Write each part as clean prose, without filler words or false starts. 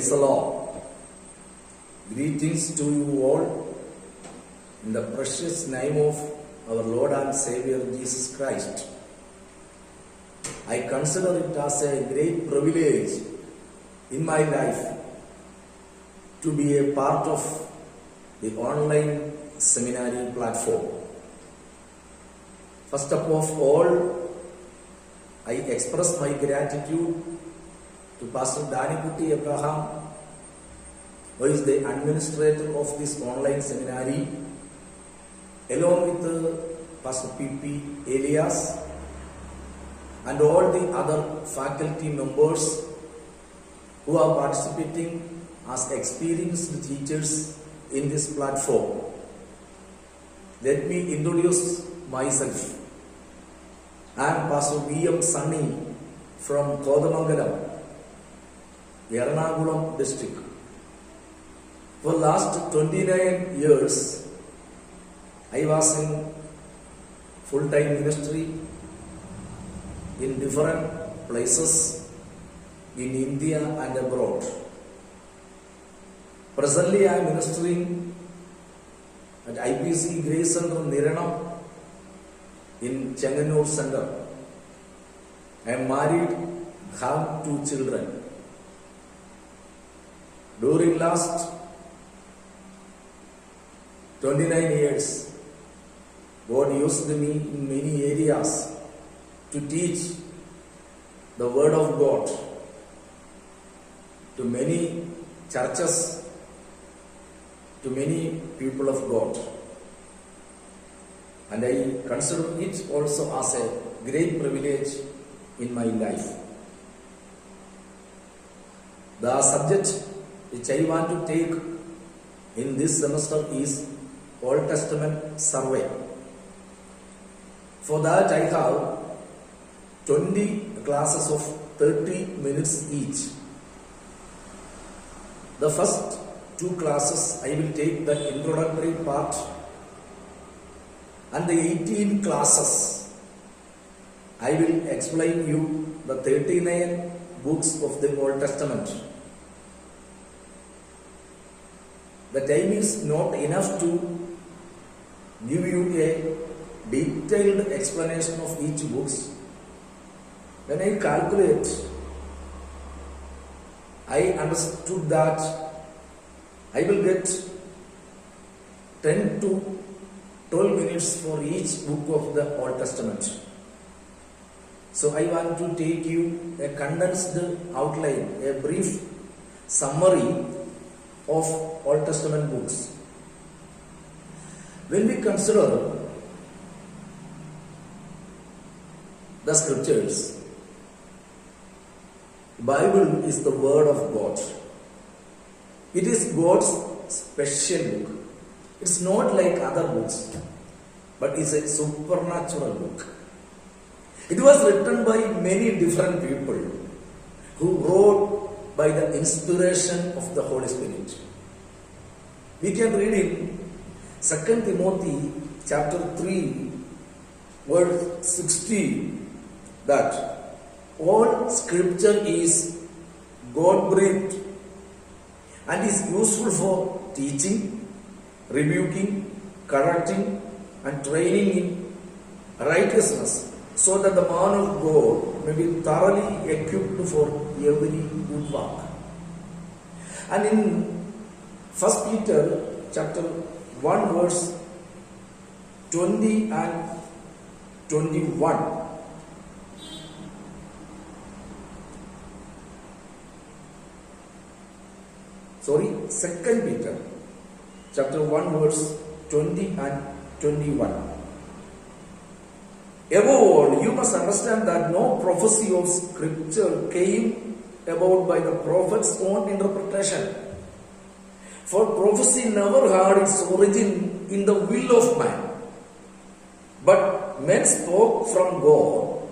Praise the Lord. Greetings to you all in the precious name of our Lord and Savior Jesus Christ. I consider it as a great privilege in my life to be a part of the online seminary platform. First of all, I express my gratitude to Pastor Danikuti Abraham, who is the administrator of this online seminary, along with Pastor P.P. Elias and all the other faculty members who are participating as experienced teachers in this platform. Let me introduce myself. I am Pastor V.M. Sunny from Kodamangalam, Ernakulam district. For last 29 years, I was in full-time ministry in different places in India and abroad. Presently, I am ministering at IPC Grace Center Niranam in Chenganur Center. I am married, have 2 children. During last 29 years, God used me in many areas to teach the Word of God to many churches, to many people of God. And I consider it also as a great privilege in my life. The subject which I want to take in this semester is Old Testament survey. For that I have 20 classes of 30 minutes each. The first 2 classes I will take the introductory part, and the 18 classes I will explain you the 39 books of the Old Testament. The time is not enough to give you a detailed explanation of each book. When I calculate, I understood that I will get 10 to 12 minutes for each book of the Old Testament. So I want to take you a condensed outline, a brief summary of Old Testament books. When we consider the scriptures, the Bible is the Word of God. It is God's special book. It's not like other books, but it's a supernatural book. It was written by many different people who wrote by the inspiration of the Holy Spirit. We can read in 2 Timothy chapter 3 verse 16 that all scripture is God-breathed and is useful for teaching, rebuking, correcting and training in righteousness, so that the man of God may be thoroughly equipped for every good work. And in 1 Peter chapter 1 verse 20 and 21, sorry, 2 Peter chapter 1 verse 20 and 21. Above all, you must understand that no prophecy of scripture came about by the prophet's own interpretation. For prophecy never had its origin in the will of man, but men spoke from God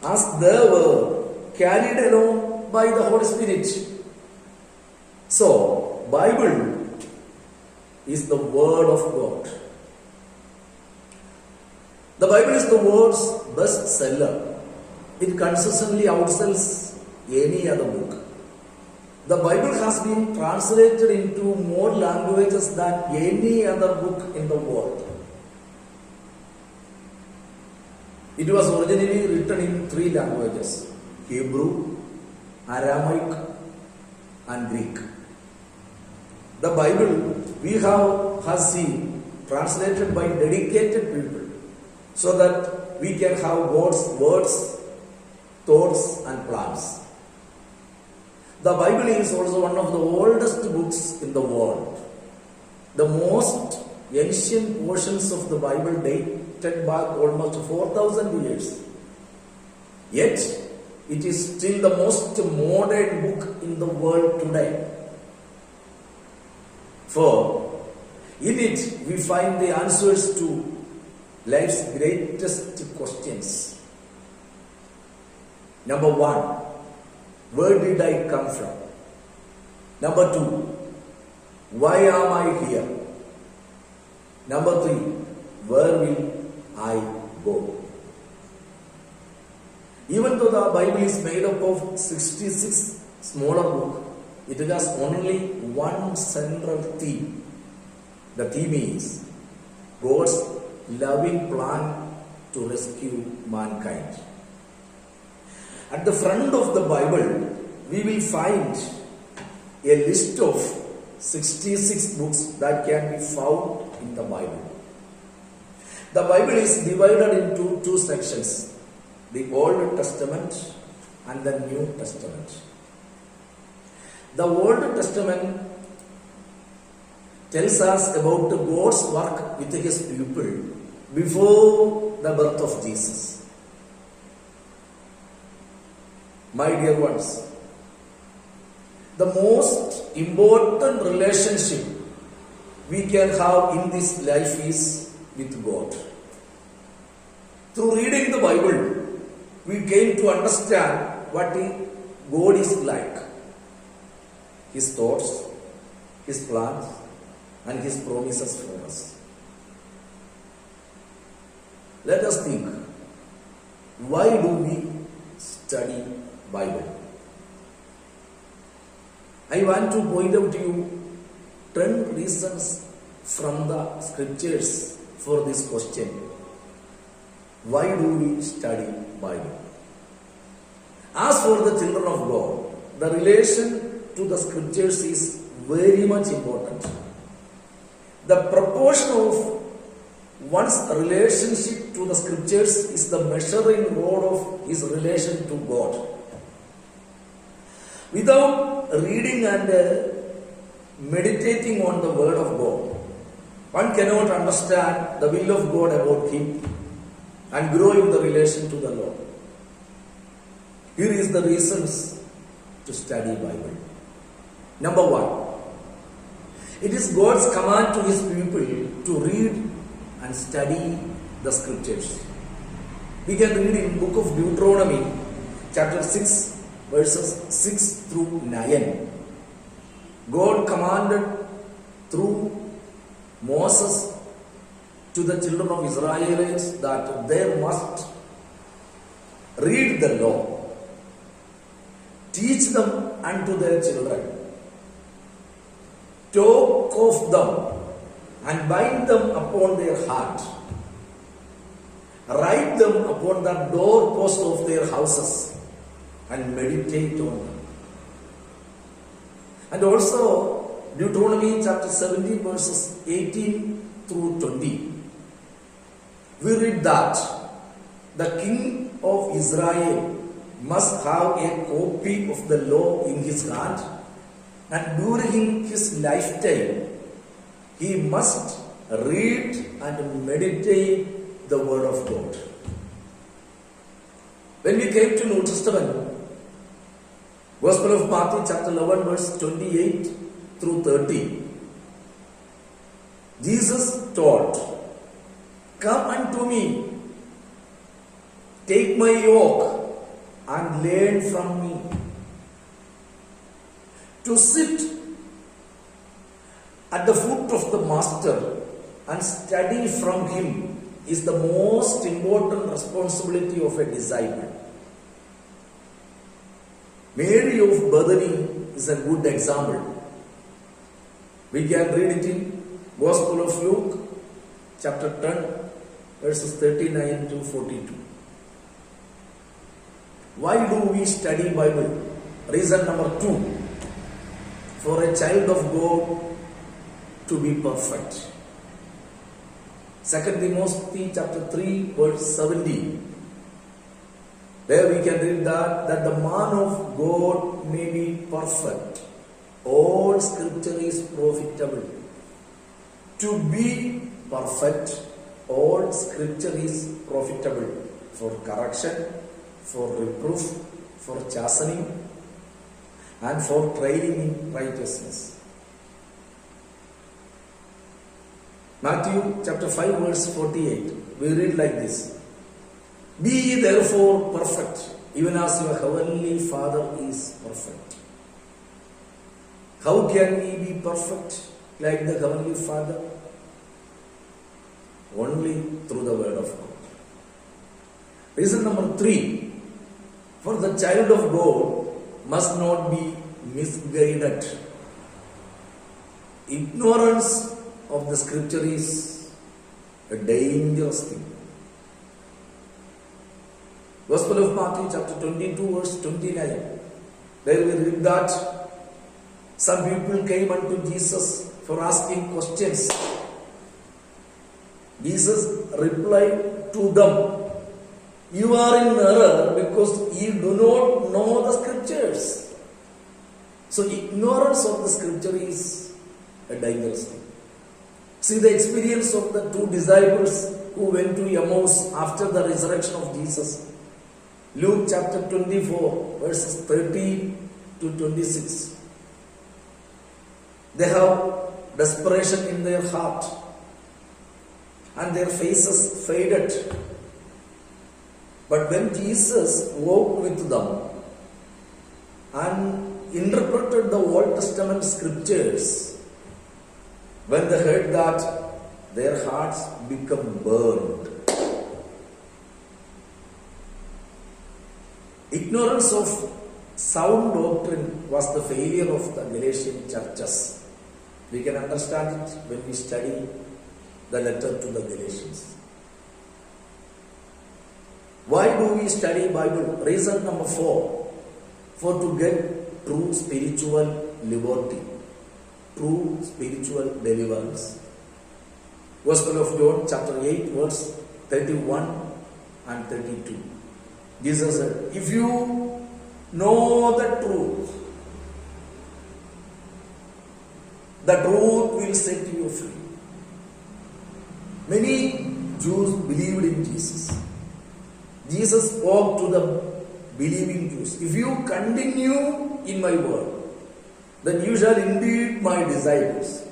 as they were carried along by the Holy Spirit. So, Bible is the Word of God. The Bible is the world's best seller. It consistently outsells any other book. The Bible has been translated into more languages than any other book in the world. It was originally written in 3 languages: Hebrew, Aramaic, and Greek. The Bible we has seen translated by dedicated people so that we can have God's words, thoughts, and plans. The Bible is also one of the oldest books in the world. The most ancient portions of the Bible dated back almost 4,000 years. Yet, it is still the most modern book in the world today. For in it we find the answers to life's greatest questions. Number 1, where did I come from? Number 2, why am I here? Number 3, where will I go? Even though the Bible is made up of 66 smaller books, it has only one central theme. The theme is God's loving plan to rescue mankind. At the front of the Bible, we will find a list of 66 books that can be found in the Bible. The Bible is divided into 2 sections: the Old Testament and the New Testament. The Old Testament tells us about God's work with His people before the birth of Jesus. My dear ones, the most important relationship we can have in this life is with God. Through reading the Bible, we came to understand what God is like, His thoughts, His plans, and His promises for us. Let us think, why do we study Bible? I want to point out to you 10 reasons from the scriptures for this question. Why do we study Bible? As for the children of God, the relation to the scriptures is very much important. The proportion of one's relationship to the scriptures is the measuring rod of his relation to God. Without reading and meditating on the word of God, one cannot understand the will of God about him and grow in the relation to the Lord. Here is the reasons to study Bible. Number 1, it is God's command to His people to read and study the scriptures. We can read in book of Deuteronomy, chapter 6, verses 6 through 9. God commanded through Moses to the children of Israelites that they must read the law, teach them unto their children, talk of them and bind them upon their heart, write them upon the doorpost of their houses, and meditate on them. And also Deuteronomy chapter 17 verses 18 through 20. We read that the king of Israel must have a copy of the law in his hand, and during his lifetime he must read and meditate the word of God. When we came to New Testament, Gospel of Matthew chapter 11 verse 28 through 30, Jesus taught, "Come unto me, take my yoke and learn from me." To sit at the foot of the Master and study from him is the most important responsibility of a disciple. Mary of Bethany is a good example. We can read it in Gospel of Luke, chapter 10, verses 39 to 42. Why do we study Bible? Reason number 2. For a child of God to be perfect. 2 Timothy chapter 3, verse 17. There we can read that the man of God may be perfect. All scripture is profitable. To be perfect, all scripture is profitable for correction, for reproof, for chastening, and for training in righteousness. Matthew chapter 5, verse 48. We read like this. Be ye therefore perfect, even as your heavenly Father is perfect. How can we be perfect like the heavenly Father? Only through the word of God. Reason number 3. For the child of God must not be misguided. Ignorance of the scripture is a dangerous thing. Gospel of Matthew chapter 22, verse 29. There we read that some people came unto Jesus for asking questions. Jesus replied to them, you are in error because you do not know the scriptures. So ignorance of the scripture is a dangerous thing. See the experience of the 2 disciples who went to Emmaus after the resurrection of Jesus. Luke chapter 24, verses 13 to 26. They have desperation in their heart and their faces faded. But when Jesus walked with them and interpreted the Old Testament scriptures, when they heard that, their hearts become burned. Ignorance of sound doctrine was the failure of the Galatian churches. We can understand it when we study the letter to the Galatians. Why do we study Bible? Reason number 4. For to get true spiritual liberty, true spiritual deliverance. Gospel of John chapter 8, verse 31 and 32. Jesus said, if you know the truth will set you free. Many Jews believed in Jesus. Jesus spoke to the believing Jews. If you continue in my word, then you shall indeed my disciples,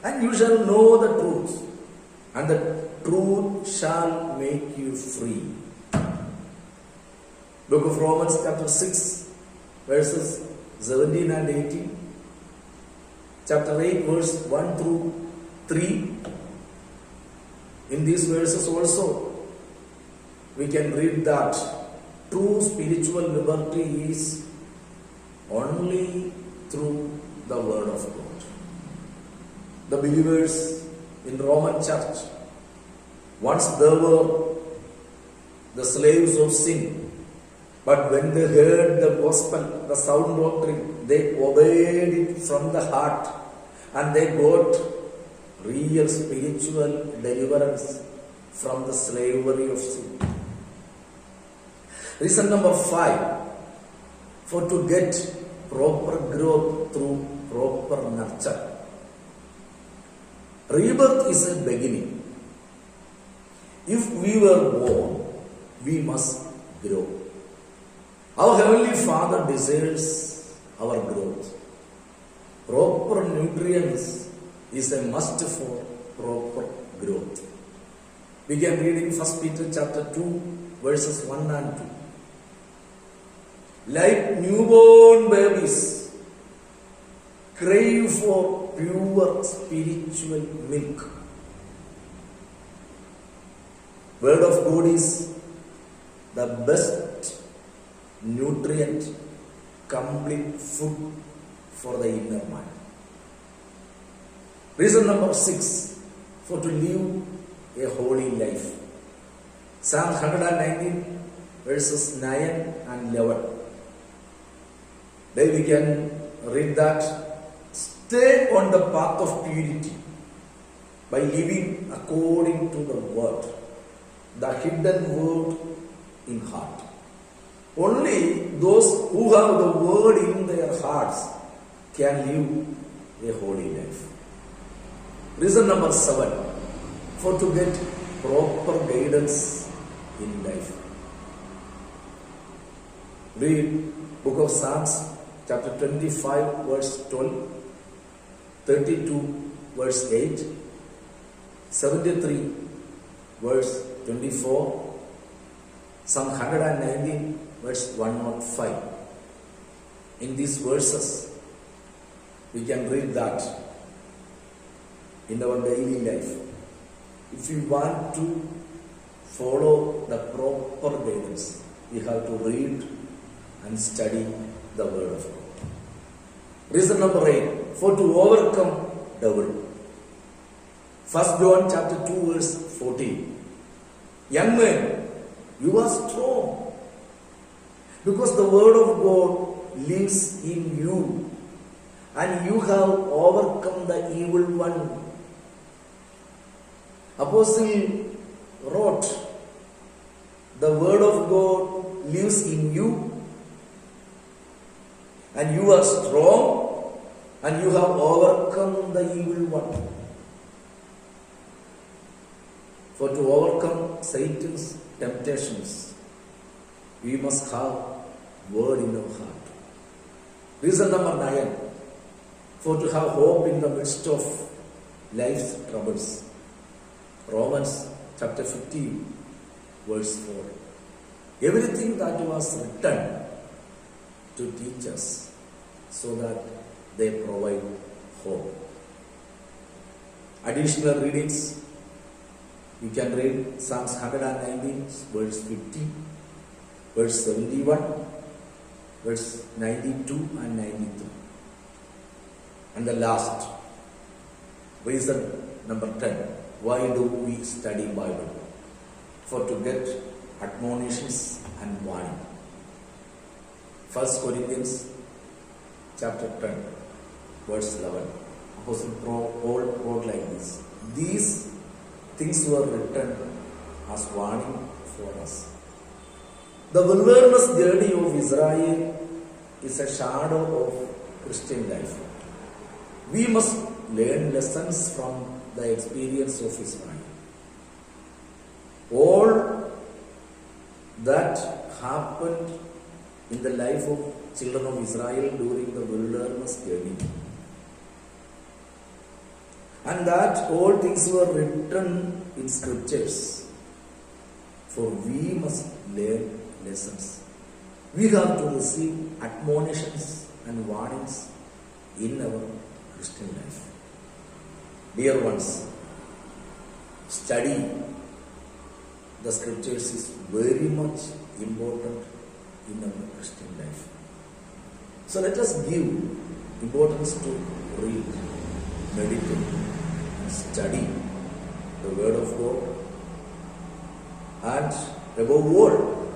and you shall know the truth, and the truth shall make you free. Book of Romans chapter 6, verses 17 and 18. Chapter 8, verse 1 through 3. In these verses also, we can read that true spiritual liberty is only through the word of God. The believers in Roman church, once they were the slaves of sin, but when they heard the gospel, the sound doctrine, they obeyed it from the heart and they got real spiritual deliverance from the slavery of sin. Reason number 5. For to get proper growth through proper nurture. Rebirth is a beginning. If we were born, we must grow. Our Heavenly Father desires our growth. Proper nutrients is a must for proper growth. We can read in 1 Peter chapter 2, verses 1 and 2. Like newborn babies, crave for pure spiritual milk. Word of God is the best nutrient, complete food for the inner man. Reason number 6, for to live a holy life. Psalm 119 verses 9 and 11. There we can read that, stay on the path of purity by living according to the word, the hidden word in heart. Only those who have the word in their hearts can live a holy life. Reason number 7, for to get proper guidance in life. Read book of Psalms chapter 25 verse 12, 32 verse 8, 73 verse 24, Psalm 119 verse 105. In these verses, we can read that in our daily life, if we want to follow the proper guidance, we have to read and study the word of God. Reason number 8, for to overcome devil. 1 John chapter 2 verse 14. Young man, you are strong because the word of God lives in you and you have overcome the evil one. Apostle wrote, the word of God lives in you and you are strong and you have overcome the evil one. For to overcome Satan's temptations, we must have word in our heart. Reason number 9, for to have hope in the midst of life's troubles. Romans chapter 15 verse 4. Everything that was written to teach us so that they provide hope. Additional readings, you can read Psalms 119 verse 50, verse 71, verse 92 and 93. And the last, reason number 10, why do we study Bible? For to get admonitions and warning. 1 Corinthians chapter 10 verse 11. Apostle Paul wrote like this, these things were written as warning for us. The wilderness journey of Israel is a shadow of Christian life. We must learn lessons from the experience of Israel. All that happened in the life of children of Israel during the wilderness journey, and that all things were written in scriptures, for we must learn lessons. We have to receive admonitions and warnings in our Christian life. Dear ones, study the scriptures is very much important in our Christian life. So let us give importance to read, meditate, and study the Word of God. And above all,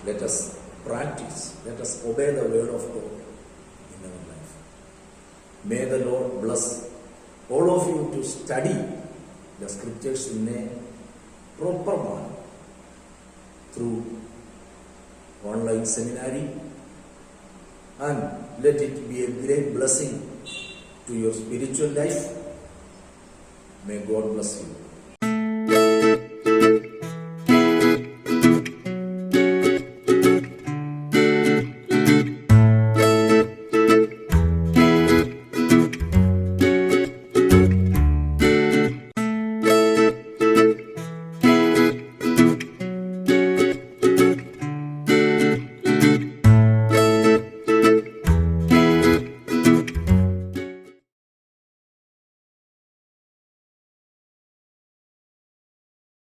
let us practice, let us obey the Word of God in our life. May the Lord bless all of you to study the scriptures in a proper manner through online seminary, and let it be a great blessing to your spiritual life. May God bless you.